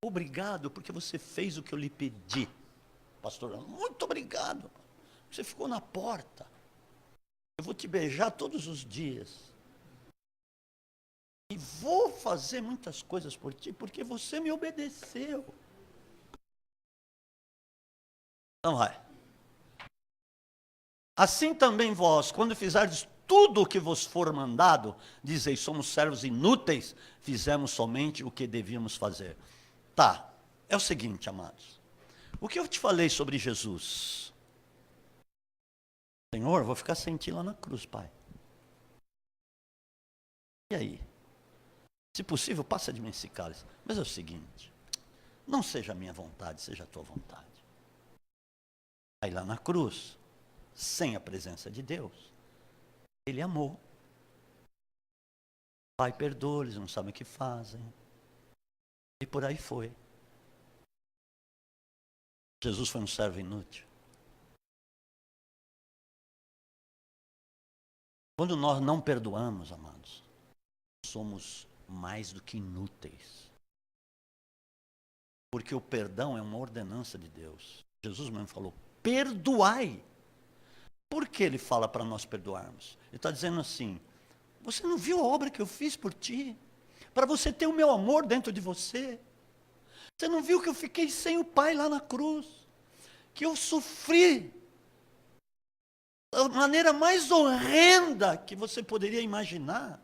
Obrigado, porque você fez o que eu lhe pedi. Pastor, muito obrigado. Você ficou na porta. Eu vou te beijar todos os dias. E vou fazer muitas coisas por ti, porque você me obedeceu. Então vai. Assim também vós, quando fizerdes tudo o que vos for mandado, dizeis, somos servos inúteis, fizemos somente o que devíamos fazer. Tá, é o seguinte, amados. O que eu te falei sobre Jesus? Senhor, vou ficar sem ti lá na cruz, Pai. E aí? Se possível, passa de mim esse cálice. Mas é o seguinte, não seja a minha vontade, seja a tua vontade. Aí lá na cruz, sem a presença de Deus, ele amou. Pai, perdoa, eles não sabem o que fazem. E por aí foi. Jesus foi um servo inútil. Quando nós não perdoamos, amados, somos mais do que inúteis. Porque o perdão é uma ordenança de Deus. Jesus mesmo falou, perdoai. Por que ele fala para nós perdoarmos? Ele está dizendo assim, você não viu a obra que eu fiz por ti? Para você ter o meu amor dentro de você. Você não viu que eu fiquei sem o Pai lá na cruz? Que eu sofri da maneira mais horrenda que você poderia imaginar.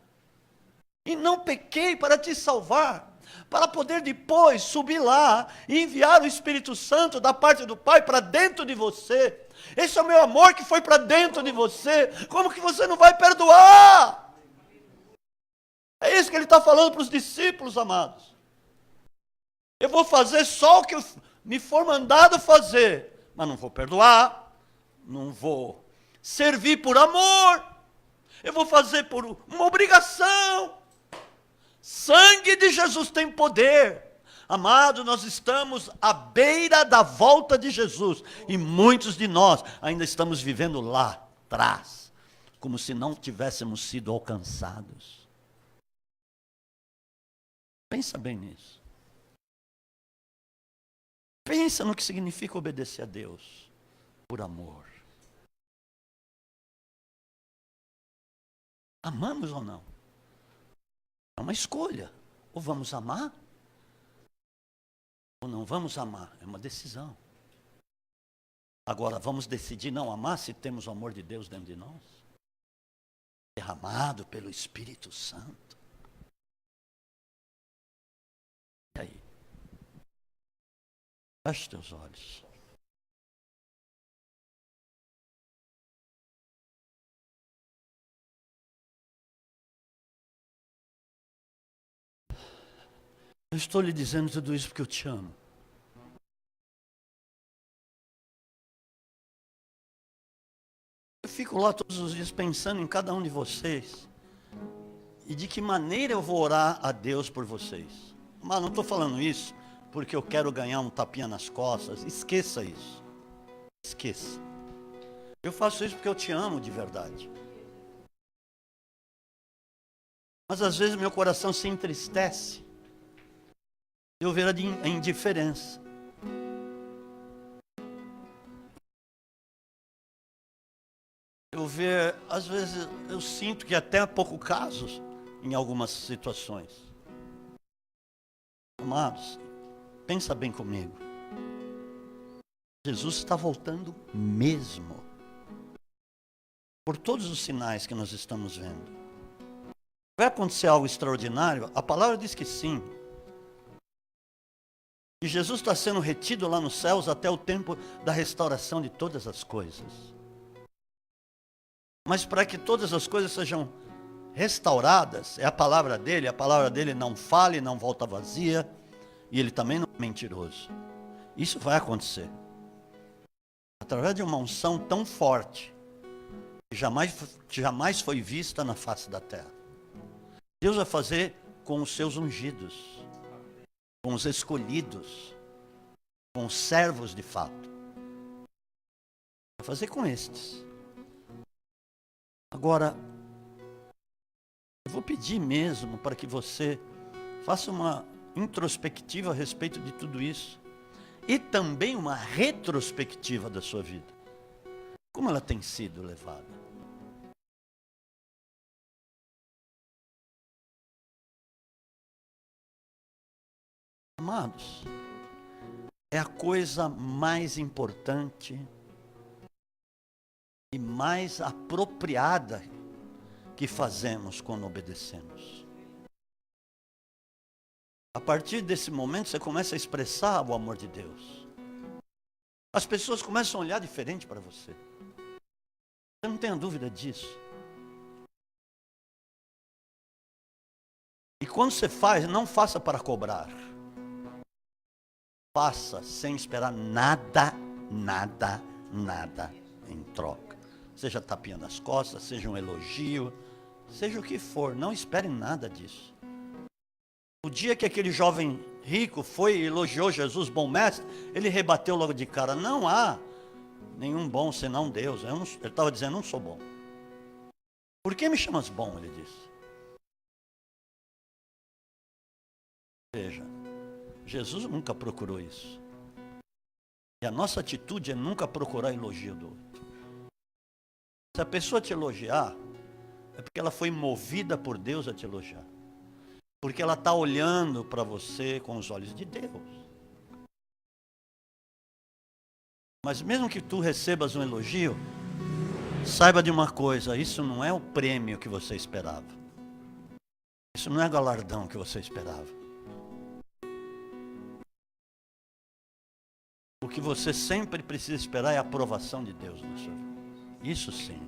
E não pequei para te salvar, para poder depois subir lá e enviar o Espírito Santo da parte do Pai para dentro de você. Esse é o meu amor que foi para dentro de você. Como que você não vai perdoar? É isso que ele está falando para os discípulos, amados. Eu vou fazer só o que me for mandado fazer, mas não vou perdoar, não vou servir por amor, eu vou fazer por uma obrigação. Sangue de Jesus tem poder. Amado, nós estamos à beira da volta de Jesus. E muitos de nós ainda estamos vivendo lá atrás, como se não tivéssemos sido alcançados. Pensa bem nisso. Pensa no que significa obedecer a Deus por amor. Amamos ou não? É uma escolha. Ou vamos amar, ou não vamos amar. É uma decisão. Agora, vamos decidir não amar se temos o amor de Deus dentro de nós? Derramado pelo Espírito Santo. E aí? Feche os teus olhos. Eu estou lhe dizendo tudo isso porque eu te amo. Eu fico lá todos os dias pensando em cada um de vocês. E de que maneira eu vou orar a Deus por vocês. Mas não estou falando isso porque eu quero ganhar um tapinha nas costas. Esqueça isso. Esqueça. Eu faço isso porque eu te amo de verdade. Mas às vezes meu coração se entristece. Eu ver a indiferença. Eu ver, às vezes, eu sinto que até há pouco casos em algumas situações. Amados, pensa bem comigo. Jesus está voltando mesmo. Por todos os sinais que nós estamos vendo. Vai acontecer algo extraordinário? A palavra diz que sim. E Jesus está sendo retido lá nos céus até o tempo da restauração de todas as coisas. Mas para que todas as coisas sejam restauradas, é a palavra dele não falha e não volta vazia, e ele também não é mentiroso. Isso vai acontecer. Através de uma unção tão forte, que jamais foi vista na face da terra. Deus vai fazer com os seus ungidos, com os escolhidos, com os servos de fato. Vai fazer com estes. Agora, eu vou pedir mesmo para que você faça uma introspectiva a respeito de tudo isso. E também uma retrospectiva da sua vida. Como ela tem sido levada? Amados, é a coisa mais importante e mais apropriada que fazemos quando obedecemos. A partir desse momento você começa a expressar o amor de Deus. As pessoas começam a olhar diferente para você. Você não tenha dúvida disso. E quando você faz, não faça para cobrar. Faça sem esperar nada em troca. Seja tapinha nas costas, seja um elogio, seja o que for, não espere nada disso. O dia que aquele jovem rico foi e elogiou Jesus, bom mestre, ele rebateu logo de cara, não há nenhum bom senão Deus. Ele estava dizendo, não sou bom. Por que me chamas bom? Ele disse. Veja, Jesus nunca procurou isso. E a nossa atitude é nunca procurar elogio do outro. Se a pessoa te elogiar, é porque ela foi movida por Deus a te elogiar. Porque ela está olhando para você com os olhos de Deus. Mas mesmo que tu recebas um elogio, saiba de uma coisa, isso não é o prêmio que você esperava. Isso não é galardão que você esperava. O que você sempre precisa esperar é a aprovação de Deus na sua vida. Isso sim.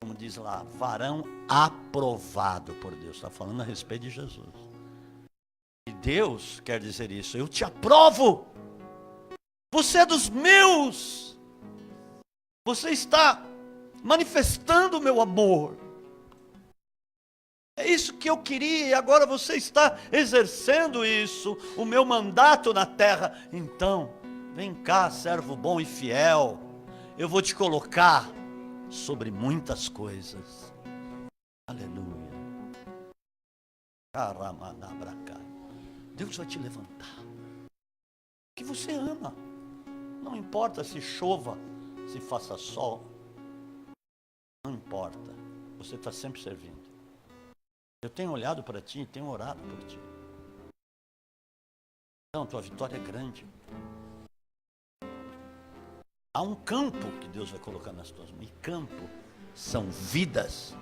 Como diz lá, varão aprovado por Deus. Está falando a respeito de Jesus. E Deus quer dizer isso. Eu te aprovo. Você é dos meus. Você está manifestando o meu amor. É isso que eu queria e agora você está exercendo isso, o meu mandato na terra. Então, vem cá, servo bom e fiel. Eu vou te colocar sobre muitas coisas. Aleluia. Deus vai te levantar. Que você ama. Não importa se chova, se faça sol. Não importa. Você está sempre servindo. Eu tenho olhado para ti e tenho orado por ti. Então, tua vitória é grande. Há um campo que Deus vai colocar nas tuas mãos. E campo são vidas.